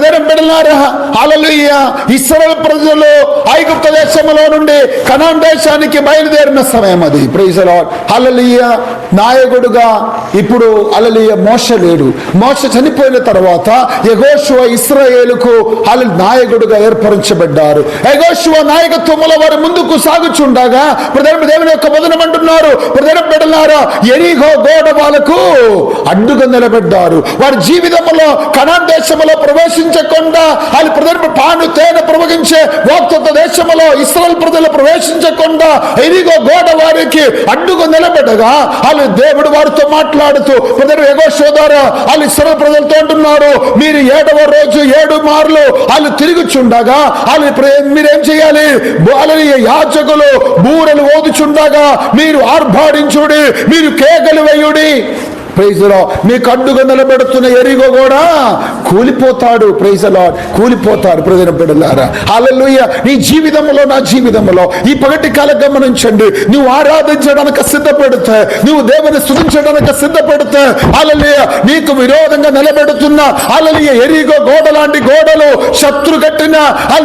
దేవుని బిడ్డలారా హల్లెలూయా ఇశ్రాయేలు ప్రజలు ఐగుప్తు దేశంలో నుండి కనాన్ దేశానికి బయలుదేరిన సమయం అది. Praise the lord. హల్లెలూయా. నాయకుడుగా ఇప్పుడు హల్లెలూయా మోషే లేడు. మోషే చనిపోయిన తర్వాత యెహోషువ ఇశ్రాయేలుకు నాయకుడుగా ఏర్పరచబడ్డారు. యెహోషువ నాయకత్వంలో వారు ముందుకు సాగుచుండగా దేవుని యొక్క వదనం అంటున్నారు, బిడ్డలారా, యెరికో గోడ వాళ్ళకు అడ్డుగా నిలబడ్డారు. వారి జీవితంలో కనాన్ దేశంలో ప్రవేశించకుండా వాళ్ళు పాను తేనె ప్రవహించే వాగ్దత్త దేశంలో ఇశ్రాయేలు ప్రజలు ప్రవేశించకుండా యెరికో గోడ వారికి అడ్డుగా నిలబడగా వాళ్ళు దేవుడు వారితో మాట్లాడుతూ యెహోషువ ద్వారా వాళ్ళు ఇశ్రాయేలు ప్రజలతో అంటున్నారు, మీరు 7వ రోజు 7 మార్లు వాళ్ళు తిరుగుచుండగా మీరేం చేయాలి? యాజకులు బూరలు ఊదుచుండగా మీరు ఆర్భాడించుడి, మీరు కేకలు వేయుడి. Praise lord. మీకు అడ్డుగా నిలబెడుతున్న యెరికో కూడా కూలిపోతాడు. Praise lord. కూలిపోతాడు. ప్రజల బిడ్డలారా, హల్లెలూయా. నీ జీవితంలో, నా జీవితంలో ఈ పగటి కాలం గమనించండి. నువ్వు ఆరాధించడానికి సిద్ధపడితే, నువ్వు దేవుని స్తుతించడానికి సిద్ధపడితే, హల్లెలూయా, నీకు విరోధంగా నిలబెడుతున్న హల్లెలూయా యెరికో గోడ లాంటి గోడలు శత్రు కట్టిన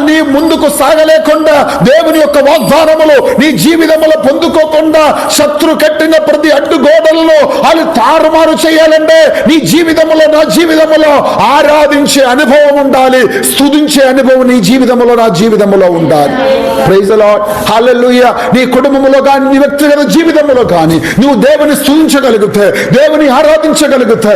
నీ ముందుకు సాగలేకుండా, దేవుని యొక్క వాగ్దానములు నీ జీవితంలో పొందుకోకుండా శత్రు కట్టిన ప్రతి అడ్డు గోడలను వాళ్ళు తారుమారు చేయాలంటే నీ జీవితంలో, నా జీవితంలో ఆరాధించే అనుభవం ఉండాలి. స్తుతించే అనుభవం నీ జీవితంలో, నా జీవితంలో ఉండాలి. Praise the lord. హల్లెలూయా. నీ కుటుంబంలో కానీ, నీ వ్యక్తిగత జీవితంలో కానీ నువ్వు దేవుని స్తుతించగలిగితే, దేవుని ఆరాధించగలిగితే,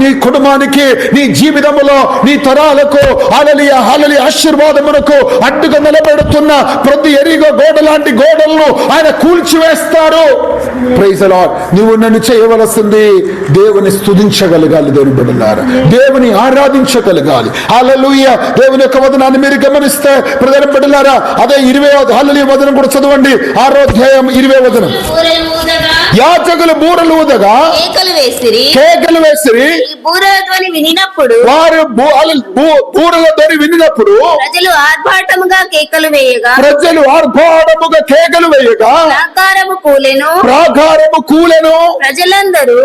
నీ కుటుంబానికి, నీ జీవితంలో, నీ తరాలకు హల్లెలూయా హల్లెలూయా ఆశీర్వాదమునకు అడ్డుగా నిలబెడుతున్న ప్రతి యెరికో గోడ లాంటి గోడలను ఆయన కూల్చివేస్తారు. Praise the lord. నువ్వు నన్ను చేయవలసింది దేవుని స్తుతించగలగాలి. దేవుని బిడ్డలారా, దేవుని ఆరాధించగలగాలి. హల్లెలూయా. దేవుని యొక్క వదనాన్ని మీరు గమనిస్తే ప్రజల బిడ్డలారా, అదే 20వ హల్లెలూయా వదనం కూడా చదవండి. 6వ అధ్యాయం 20వ వదనం. యాజకులు బూరలు ఊదగా కేకలు వేసిరి. బూరల ధ్వని వినినప్పుడు, వారు బూరల ధ్వని వినినప్పుడు ప్రజలు ఆర్భాటముగా కేకలు వేయగా, ప్రాకారము కూలెను. ప్రజలందరూ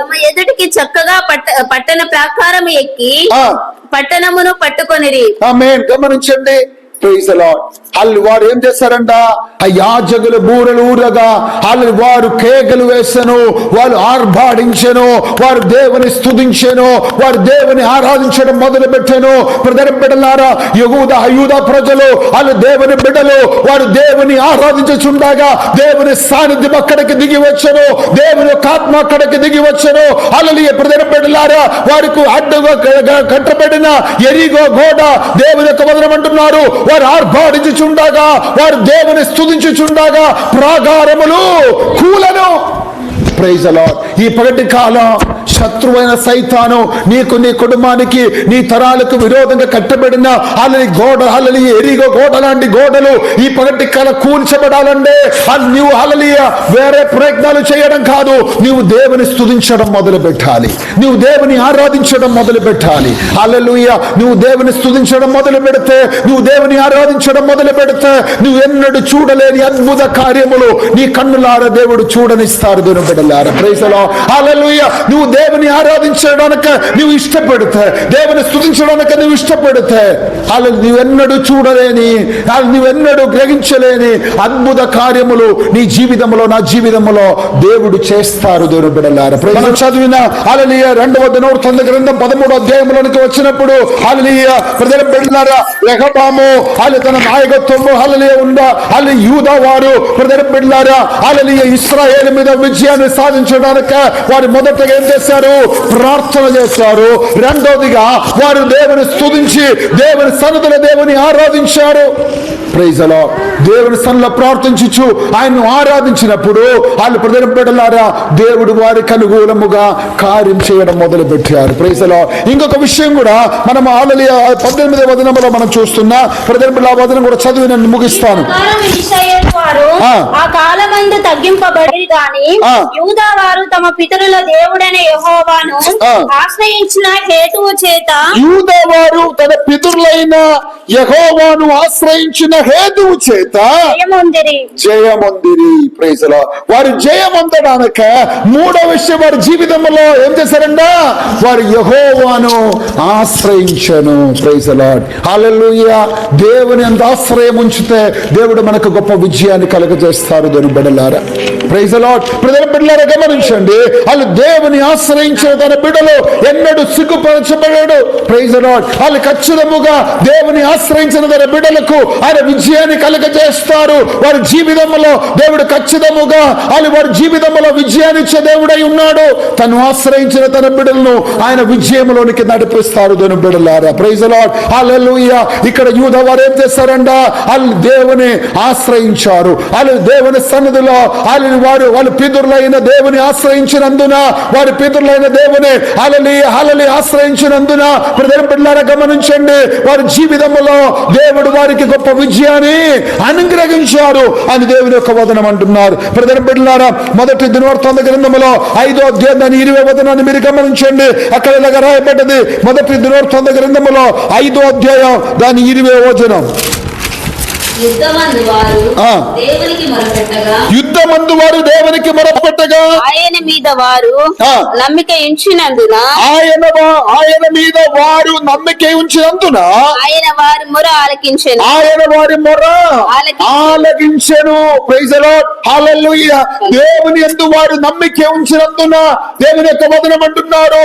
తమ ఎదుటికి చక్కగా పట్టణ ప్రాకారము ఎక్కి పట్టణమును పట్టుకొనిరి. ఆమేన్. గమనించండి. Praise the lord. వారు ఏం చేశారంట? ఆ యాజకులు బూరలు ఊరగా వారు కేకలు వేసను, వారు ఆర్భాడించెను, వారు దేవుని స్తుతించెను, వారు దేవుని ఆరాధించడం మొదలు పెట్టాను. బిడ్డలారా, యూదా ప్రజలు దేవుని బిడ్డలు వారు దేవుని ఆరాధించుచుండగా దేవుని సాన్నిధ్యం అక్కడికి దిగి వచ్చను, దేవుని యొక్క ఆత్మ అక్కడికి దిగి వచ్చను. హల్లెలూయా. బిడ్డలారా, వారికి అడ్డుగా కట్టబడిన యెరికో గోడ దేవుని యొక్క వదనం అంటున్నారు. వారు ఆర్భాడించుచుండగా, వారు దేవుని స్తుతించుచుండగా ప్రాకారములు కూలెను. Praise the lord. ఈ పగటి కాలం శత్రువైన సైతాను నీకు, నీ కుటుంబానికి, నీ తరాలకు విరోధంగా కట్టబడిన హల్లెలూయా యెరికో గోడ లాంటి గోడలు ఈ పగటి కాలం కూల్చబడాలంటే నువ్వు హల్లెలూయా వేరే ప్రయత్నాలు చేయడం కాదు, నువ్వు దేవుని స్తుతించడం మొదలు పెట్టాలి, నువ్వు దేవుని ఆరాధించడం మొదలు పెట్టాలి. హల్లెలూయా. నువ్వు దేవుని స్తుతించడం మొదలు పెడితే, నువ్వు దేవుని ఆరాధించడం మొదలు పెడితే, నువ్వు ఎన్నడూ చూడలేని అద్భుత కార్యములు నీ కన్నులారా దేవుడు చూడనిస్తారు. దేవుని బిడ్డలారా, ప్రైజ్ ది లార్డ్. హల్లెలూయా. నువ్వు దేవుని ఆరాధించడానికి నువ్వు ఇష్టపడితే, దేవుని స్తుతించడానికి నువ్వు ఇష్టపడితే, నువ్వెన్నడూ చూడలేని, నువ్వెన్నడూ గ్రహించలేని అద్భుత కార్యములు నీ జీవితంలో, నా జీవితంలో దేవుడు చేస్తారు. దేవుని బిడ్డలారా, మనం చదివిన హల్లెలూయా 2వ దినవృత్తాంత గ్రంథం 13వ అధ్యాయంలోనికి వచ్చినప్పుడు హల్లెలూయా ప్రజల బిడ్డలారా, రెహబాము తన నాయకత్వము హల్లెలూయా ఉందా, యూదా వారు ప్రజల బిడ్డలారా హల్లెలూయా ఇశ్రాయేలు మీద విజయాన్ని సాధించడానికి వారు మొదటగా ఏం చేశారు? ప్రార్థన చేశారు. రెండోదిగా వారు దేవుని స్తుతించి దేవుని సన్నిధిలో దేవుని ఆరాధించారు. Praise the lord. దేవుని సన్నిధిలో ప్రార్థించుచు ఆయన్ను ఆరాధించినప్పుడు వాళ్ళు ప్రజల బిడ్డలారా దేవుడు వారికి అనుకూలముగా కార్యం చేయడం మొదలు పెట్టారు. Praise the lord. ఇంకొక విషయం కూడా మనం హల్లెలూయా 18వ వచనంలో మనం చూస్తున్నా. ప్రజల బిడ్డల వచనం కూడా చదివి నేను ముగిస్తాను. ఆ కాలమందు తగ్గింపబడి గాని యూదా వారు తమ పితరుల దేవుడైన యెహోవాను ఆశ్రయించిన హేతువు చేత, యూదా వారు తన పితరులైన యెహోవాను ఆశ్రయించిన హేతువు చేత జయమొందిరి. Praise the lord. వారు జయమొందడానికి మూడో విషయం వారి జీవితంలో ఏం చేశారంట? వారు యెహోవాను ఆశ్రయించను. Praise the lord. హల్లెలూయా. దేవుని అంత ఆశ్రయం ఉంచితే దేవుడు మనకు గొప్ప విజయాన్ని కలుగజేస్తారు. దేవుని బిడ్డలారా, ప్రైజ్ ది లార్డ్. ప్రజల బిడ్డలారా గమనించండి, వాళ్ళు దేవుని ఆశ్రయించిన తన బిడ్డలు ఎన్నడూ సిగ్గుపరచబడాడు. Praise the lord. వాళ్ళు ఖచ్చితముగా దేవుని ఆశ్రయించిన తన బిడ్డలకు ఆయన విజయాన్ని కలుగజేస్తారు. వారి జీవితంలో దేవుడు ఖచ్చితముగా వారి జీవితంలో విజయాన్ని ఇచ్చే దేవుడై ఉన్నాడు. తను ఆశ్రయించిన తన బిడ్డలను ఆయన విజయంలోనికి నడిపిస్తారు. దేవుని బిడ్డలారా ప్రైజ్ ది లార్డ్. హల్లెలూయా. ఇక్కడ యూదా వారు ఏం చేస్తారంట? వాళ్ళు దేవుని ఆశ్రయించారు. వాళ్ళు దేవుని సన్నిధిలో వాళ్ళు పితరులైన దేవుని ఆశ్రయించినందున, వారి పితరులైన దేవుని హల్లెలూయా ఆశ్రయించినందున ప్రజల బిడ్డలారా గమనించండి, వారి జీవితంలో దేవుడు వారికి గొప్ప విజయాన్ని అనుగ్రహించారు అని దేవుని యొక్క వదనం అంటున్నారు. ప్రజల బిడ్డలారా మొదటి దినవృత్తాంత గ్రంథములో 5వ అధ్యాయం దాని 20వ వచనాన్ని మీరు గమనించండి. అక్కడ ఇలాగ రాయబడ్డది. మొదటి దినవృత్తాంత గ్రంథములో 5వ అధ్యాయం దాని 20వ వచనం. యుద్ధమందు వారు దేవునికి మొరపెట్టగా ఆయన మీద వారు నమ్మిక ఉంచినందున ఆయన మీద వారు నమ్మిక ఉంచినందున ఆయన వారి మొర ఆలకించెను. Praise the lord. హల్లెలూయా. దేవుని యందు వారు నమ్మిక ఉంచినందున దేవుని యొక్క వదనం అంటున్నారు,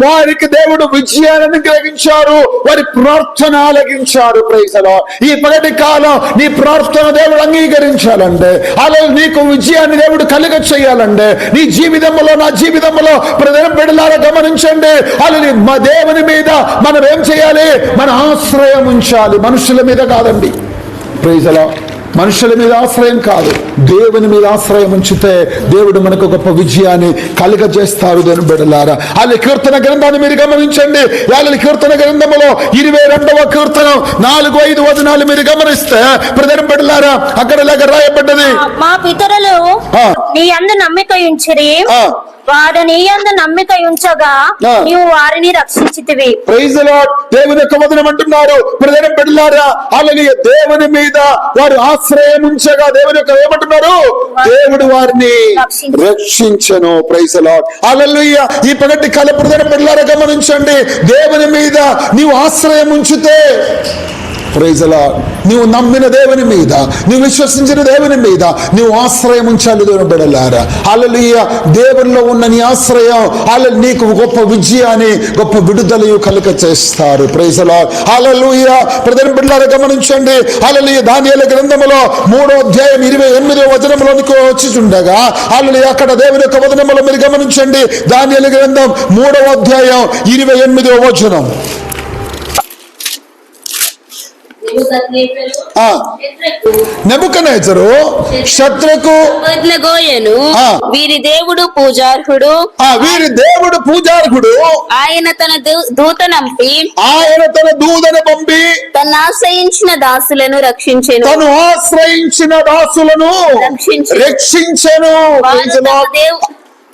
వారికి దేవుడు విజయాన్ని అనుగ్రహించారు, వారి ప్రార్థన ఆలకించారు. Praise the lord. ఈ పగటి కాలం నీ ప్రార్థన దేవుడు అంగీకరించాలంటే, అలాగే నీకు విజయాన్ని దేవుడు కలుగ చేయాలంటే, నీ జీవితంలో నా జీవితంలో ప్రజల బిడ్డలారా గమనించండి, అలాగే మా దేవుని మీద మనం ఏం చేయాలి? మన ఆశ్రయం ఉంచాలి. మనుషుల మీద కాదండి. Praise the lord. మనుషుల మీద ఆశ్రయం కాదు, దేవుని మీద ఆశ్రయం ఉంచితే దేవుడు మనకు గొప్ప విజయాన్ని కలుగజేస్తారు. దేవుని బిడ్డలారా అలాగే కీర్తన గ్రంథాన్ని మీరు గమనించండి. అలాగే కీర్తన గ్రంథములో 22వ కీర్తనం 4-5 వచనాలు మీరు గమనిస్తే ప్రజల బిడ్డలారా అక్కడ ఇలాగ రాయబడ్డది. మా పితరులు నీ యందు నమ్మిక ఉంచిరి, వారు నీ యందు నమ్మిక ఉంచగా నీవు వారిని రక్షించితివి. Praise the lord. దేవుని యొక్క వదనం అంటున్నారు, ప్రజల బిడ్డలారా హల్లెలూయా. దేవుని మీద వారు ఆశ్రయం ఉంచగా దేవుని యొక్క ఏమంటున్నారు? దేవుడు వారిని రక్షించెను. Praise the lord. హల్లెలూయా. ఈ పగటి కాల ప్రజల బిడ్డలారా గమనించండి, దేవుని మీద నీవు ఆశ్రయం ఉంచితే, ప్రైజ్ ది లార్డ్, నీవు నమ్మిన దేవుని మీద, నీవు విశ్వసించిన దేవుని మీద నీవు ఆశ్రయం ఉంచాలి. దేవుని బిడ్డలారా హల్లెలూయా. దేవునిలో ఉన్న నీ ఆశ్రయం నీకు గొప్ప విజయాన్ని, గొప్ప విడుదలను కలుగ చేస్తారు. Praise the lord. హల్లెలూయా. ప్రజల బిడ్డలారా గమనించండి, హల్లెలూయా. దానియేలు గ్రంథములో 3వ అధ్యాయం 28వ వచనంలోనికి వచ్చుచుండగా హల్లెలూయా అక్కడ దేవుని యొక్క వచనములో మీరు గమనించండి. దానియేలు గ్రంథం 3వ అధ్యాయం 28వ వచనం. నెబుకద్నెజరు శత్రుకు వీరి దేవుడు పూజార్హుడు, ఆయన తన దూతనంపి తను ఆశ్రయించిన దాసులను రక్షించెను.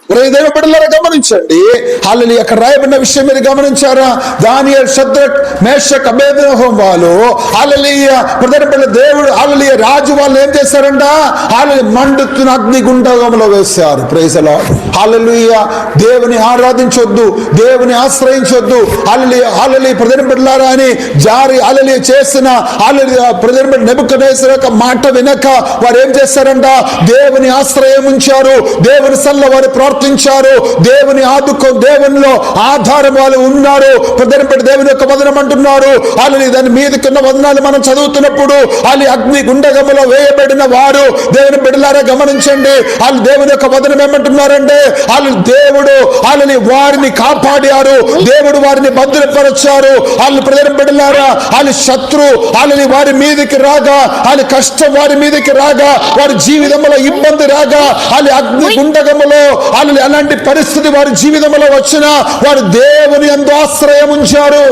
దేవుని బిడ్డలారా గమనించండి, హల్లెలూయా. అక్కడ రాయబడిన విషయం మీరు గమనించారా? దానియేలు, షద్రక్, మేషక్, అబేద్నెగో వాళ్ళు హల్లెలూయా ప్రజల బిడ్డల దేవుడు హల్లెలూయా రాజు వాళ్ళు ఏం చేశారంట? హల్లెలూయా మండుతున్న అగ్ని గుండగంలో వేశారు. Praise the lord. హల్లెలూయా. దేవుని ఆరాధించొద్దు, దేవుని ఆశ్రయించొద్దు, హల్లెలూయా ప్రజల బిడ్డలారా అని జారి హల్లెలూయా చేసిన హల్లెలూయా ప్రజల బిడ్డ నెబుకద్నెజరు యొక్క మాట వినక వారు ఏం చేశారంట? దేవుని ఆశ్రయం ఉంచారు, దేవుని సల్ల వారు ప్రార్థించారు, దేవుని దేవునిలో ఆధారం వాళ్ళు ఉన్నారు. దేవుని యొక్క వదనం అంటున్నారు. వాళ్ళు దాని మీదకున్న వదనాలు మనం చదువుతున్నప్పుడు వాళ్ళు అగ్ని గుండగములో వేయబడిన వారు. దేవుని బిడ్డలారా గమనించండి, వాళ్ళు దేవుని యొక్క వదనం ఏమంటున్నారంటే వాళ్ళు దేవుడు వాళ్ళని వారిని కాపాడారు, దేవుడు వారిని భద్రపరచారు. వాళ్ళు ప్రజల బిడ్డలారా వాళ్ళు శత్రు వాళ్ళని వారి మీదకి రాగా, వాళ్ళ కష్టం వారి మీదకి రాగా, వారి జీవితంలో ఇబ్బంది రాగా, వాళ్ళ అగ్ని గుండగములో వాళ్ళు ఎలాంటి పరిస్థితి వారి జీవితంలో వచ్చినా వారు దేవుని యందు ఆశ్రయం ఉంచారు.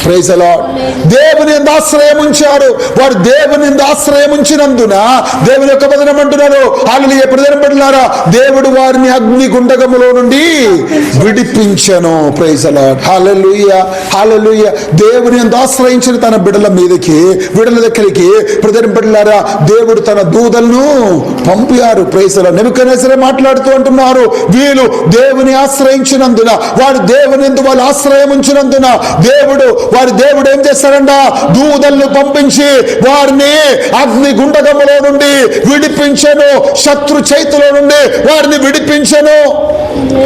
Praise the lord. దేవుని యందు ఆశ్రయం ఉంచారు. వారు దేవుని యందు ఆశ్రయం ఉంచినందున దేవుని యొక్క వదనం అంటున్నారు, హల్లెలూయా ప్రజల బిడ్డలారా దేవుడు వారిని అగ్ని గుండగములో నుండి విడిపించెను. Praise the lord. హల్లెలూయా. హల్లెలూయా. దేవుని యందు ఆశ్రయించిన తన బిడ్డల మీదకి, బిడ్డల దగ్గరికి ప్రజల బిడ్డలారా దేవుడు తన దూతలను పంపారు. Praise the lord. నెబుకద్నెజరు మాట్లాడుతూ అంటున్నారు, వీళ్ళు దేవుని ఆశ్రయించినందున, వారు దేవుని యందు వాళ్ళు ఆశ్రయం ఉంచినందున దేవుడు వారి దేవుడు ఏం చేస్తారంట? దూతలను పంపించి వారిని అగ్ని గుండగములో నుండి విడిపించెను, శత్రు చేతిలో నుండి వారిని విడిపించెను.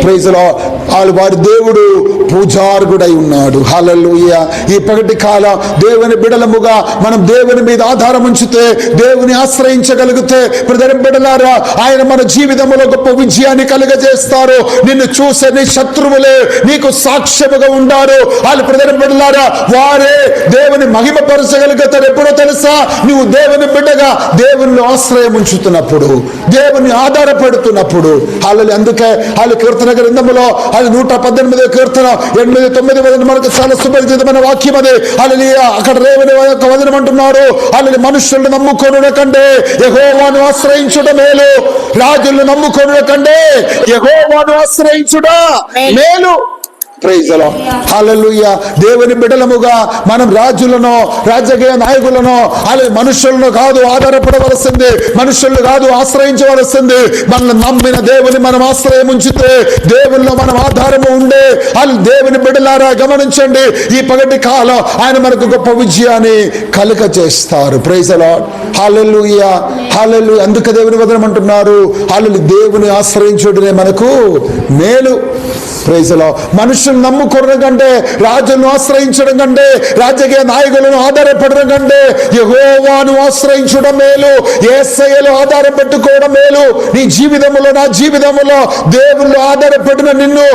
Praise the lord. వారి దేవుడు పూజార్గుడై ఉన్నాడు. హల్లెలూయా. ఈ పగటి కాలం దేవుని బిడలముగా మనం దేవుని మీద ఆధారం ఉంచితే, దేవుని ఆశ్రయించగలిగితే, ప్రజల బిడలారా, ఆయన మన జీవితంలో గొప్ప విజయాన్ని కలుగజేస్తారు. నిన్ను చూసే నీ శత్రువులే నీకు సాక్ష్యముగా ఉండారు. వాళ్ళు ప్రజల బిడ్డలారా, వారే దేవుని మహిమపరచగలుగుతారు. ఎప్పుడో తెలుసా? నువ్వు దేవుని బిడ్డగా దేవుని ఆశ్రయం ఉంచుతున్నప్పుడు, దేవుని ఆధారపడుతున్నప్పుడు. వాళ్ళు అందుకే వాళ్ళు కీర్తన గ్రంథములో అది 118 కీర్తన 8-9 మనకు చాలా సుపరిచితమైన వాక్యం అది. హల్లెలూయా. అక్కడ రేవని యొక్క వచనం అంటున్నారు, వాళ్ళు మనుషులను నమ్ముకొనుట కంటే యెహోవాను ఆశ్రయించుట మేలు, రాజులను నమ్ముకొనుట కంటే యెహోవాను ఆశ్రయించుట మేలు. Praise the lord. హల్లెలూయా. దేవుని బిడ్డలముగా మనం రాజులను, రాజకీయ నాయకులను, అలాగే మనుషులను కాదు ఆధారపడవలసింది, మనుషులను కాదు ఆశ్రయించవలసింది. మనల్ని నమ్మిన దేవుని మనం ఆశ్రయం ఉంచితే, దేవుల్లో మనం ఆధారము ఉండే వాళ్ళు దేవుని బిడ్డలారా గమనించండి, ఈ పగటి కాలం ఆయన మనకు గొప్ప విజయాన్ని కలుగ చేస్తారు. Praise the lord. హల్లెలూయా. హల్లెలూయా. అందుకే దేవుని వదనం అంటున్నారు, వాళ్ళు దేవుని ఆశ్రయించుటనే మనకు మేలు. Praise the lord. మనుషులు నమ్ముకోవడం కంటే, రాజులను ఆశ్రయించడం కంటే, రాజకీయ నాయకులను ఆధారపడడం కంటే యెహోవాను ఆశ్రయించడం మేలు, యేసయ్యలో ఆధారం పెట్టుకోవడం మేలు. నీ జీవితంలో, నా జీవితంలో దేవుళ్ళు ఆధారపడిన నన్ను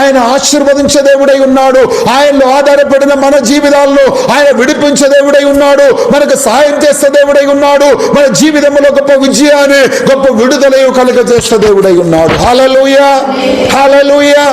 ఆయన ఆశీర్వదించే దేవుడై ఉన్నాడు. ఆయనలో ఆధారపడిన మన జీవితాల్లో ఆయన విడిపించే దేవుడై ఉన్నాడు, మనకు సహాయం చేసే దేవుడై ఉన్నాడు, మన జీవితంలో గొప్ప విజయాన్ని, గొప్ప విడుదల కలుగజేసే దేవుడై ఉన్నాడు. హల్లెలూయా. హల్లెలూయా.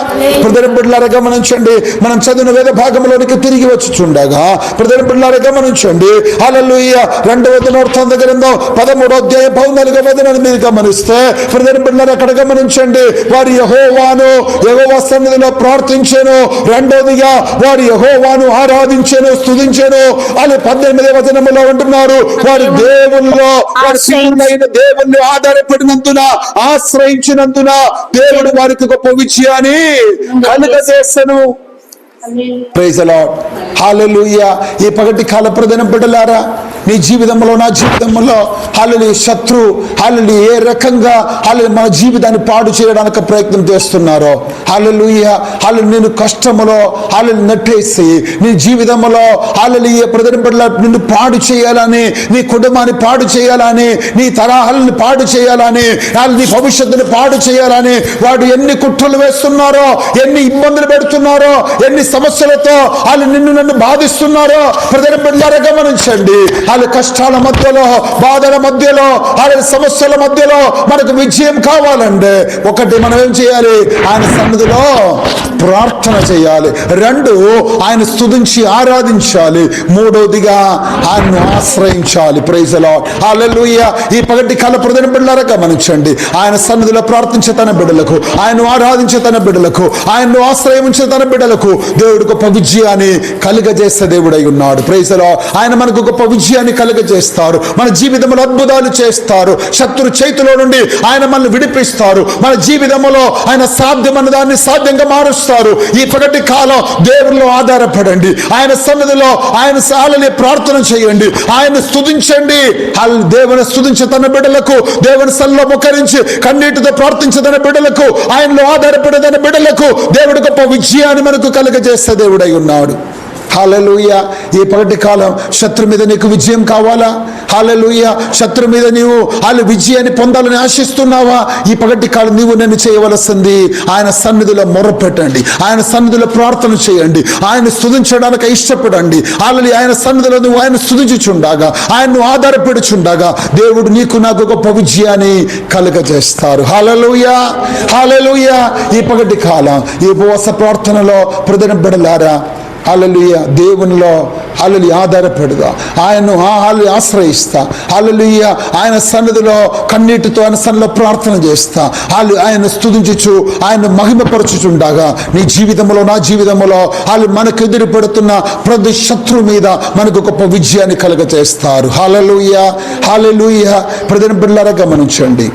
ప్రజల బిడ్డలారా గమనించండి, మనం చదివిన వేద భాగంలోనికి తిరిగి వచ్చి చూడగా, ప్రజల బిడ్డలారా గమనించండి. హల్లెలూయా. 2వ దినవృత్తాంత గ్రంథం 13వ అధ్యాయం 14వ వచనాన్ని మీరు గమనిస్తే, ప్రజల బిడ్డలారా అక్కడ గమనించండి, వారు యెహోవా సన్నిధిలో ప్రార్థించెను. రెండవదిగా వారు యెహోవాను ఆరాధించెను, స్తుతించెను. అని 18వ వచనములో అంటున్నారు, వారి దేవుల్లో, వారి దేవుడైన దేవుణ్ణి ఆధారపడినందున, ఆశ్రయించినందున దేవుడు వారికి గొప్ప విజయాన్ని కలుగజేసెను. Praise the lord. హల్లెలూయా. ఈ పగటి కాల ప్రజల బిడ్డలారా, నీ జీవితంలో, నా జీవితంలో హల్లెలూయా శత్రు హల్లెలూయా ఏ రకంగా మన జీవితాన్ని పాడు చేయడానికి ప్రయత్నం చేస్తున్నారో, హల్లెలూయా నేను కష్టములో నెట్టేసి నీ జీవితంలో హల్లెలూయా ప్రజల బిడ్డల నిన్ను పాడు చేయాలని, నీ కుటుంబాన్ని పాడు చేయాలని, నీ తరాహాలను పాడు చేయాలని, నీ భవిష్యత్తుని పాడు చేయాలని వాడు ఎన్ని కుట్రలు వేస్తున్నారో, ఎన్ని ఇబ్బందులు పెడుతున్నారో, ఎన్ని సమస్యలతో నన్ను బాధిస్తున్నారో ప్రజల బిడ్డలారా గమనించండి. వాళ్ళ కష్టాల మధ్యలో, బాధల మధ్యలో, వాళ్ళ సమస్యల మధ్యలో మనకు విజయం కావాలంటే ఒకటి మనం ఏం చేయాలి? ఆయన సన్నిధిలో ప్రార్థన చేయాలి. 2 ఆయన స్తుతించి ఆరాధించాలి. 3వదిగా ఆయన్ను ఆశ్రయించాలి. Praise the lord. హల్లెలూయా. ఈ పగటి కాల ప్రజల బిడ్డలారా గమనించండి, ఆయన సన్నిధిలో ప్రార్థించే తన బిడ్డలకు, ఆయన్ను ఆరాధించే తన బిడ్డలకు, ఆయన్ను ఆశ్రయించే తన బిడ్డలకు దేవుడు గొప్ప విజయాన్ని కలుగజేసే దేవుడై ఉన్నాడు. Praise the lord. ఆయన మనకు గొప్ప విజయాన్ని కలుగజేస్తారు, మన జీవితంలో అద్భుతాలు చేస్తారు, శత్రు చేతిలో నుండి ఆయన మనల్ని విడిపిస్తారు, మన జీవితంలో ఆయన సాధ్యమైన దాన్ని సాధ్యంగా మారుస్తారు. ఈ పగటి కాలం దేవునిలో ఆధారపడండి, ఆయన సన్నిధిలో ఆయన సాలని ప్రార్థన చేయండి, ఆయన స్తుతించండి. దేవుని స్తుతించే తన బిడ్డలకు, దేవుని సన్నిధిలో మోకరించి కన్నీటితో ప్రార్థించే తన బిడ్డలకు, ఆయనలో ఆధారపడే తన బిడ్డలకు దేవుడు గొప్ప విజయాన్ని మనకు కలుగజేసే దేవుడై ఉన్నాడు. హల్లెలూయా. ఈ పగటి కాలం శత్రు మీద నీకు విజయం కావాలా? హల్లెలూయా. శత్రు మీద నీవు విజయాన్ని పొందాలని ఆశిస్తున్నావా? ఈ పగటి కాలం నీవు నేను చేయవలసింది ఆయన సన్నిధిలో మొరపెట్టండి, ఆయన సన్నిధిలో ప్రార్థన చేయండి, ఆయన స్తుతించడానికి ఇష్టపడండి. ఆయన సన్నిధిలో నువ్వు ఆయన స్తుతించుచుండగా, ఆయన్ను ఆధారపడుచుండగా దేవుడు నీకు నాకు గొప్ప విజయాన్ని కలుగజేస్తారు. హల్లెలూయా. హల్లెలూయా. ఈ పగటి కాలం ఈ ఉపవాస ప్రార్థనలో ప్రజల బిడ్డలారా హల్లెలూయా దేవునిలో హల్లెలూయా ఆధారపడదా, ఆయన్ను ఆశ్రయిస్తా, హల్లెలూయా ఆయన సన్నిధిలో కన్నీటితో ఆయన సన్నిధిలో ప్రార్థన చేస్తా, ఆయన స్తుతించుచు ఆయన మహిమపరచుచుండగా నీ జీవితంలో నా జీవితంలో వాళ్ళు మనకు ఎదురు పెడుతున్న ప్రతి శత్రువు మీద మనకు గొప్ప విజయాన్ని కలుగజేస్తారు. హల్లెలూయా హల్లెలూయా. ప్రజల బిడ్డలారా గమనించండి,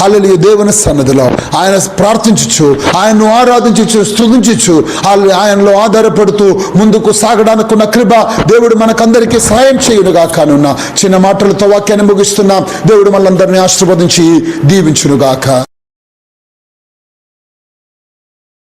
హల్లెలూయా దేవుని సన్నిధిలో ఆయన ప్రార్థించుచు ఆయన్ను ఆరాధించుచు స్తుతించుచు ఆయనలో ఆధారపడుతూ ముందుకు సాగడానికి ఉన్న కృప దేవుడు మనకందరికీ సహాయం చేయునుగా. కానున్న చిన్న మాటలతో వాక్యాన్ని ముగిస్తున్నాం. దేవుడు మనందరినీ ఆశీర్వదించి దీవించునుగాక.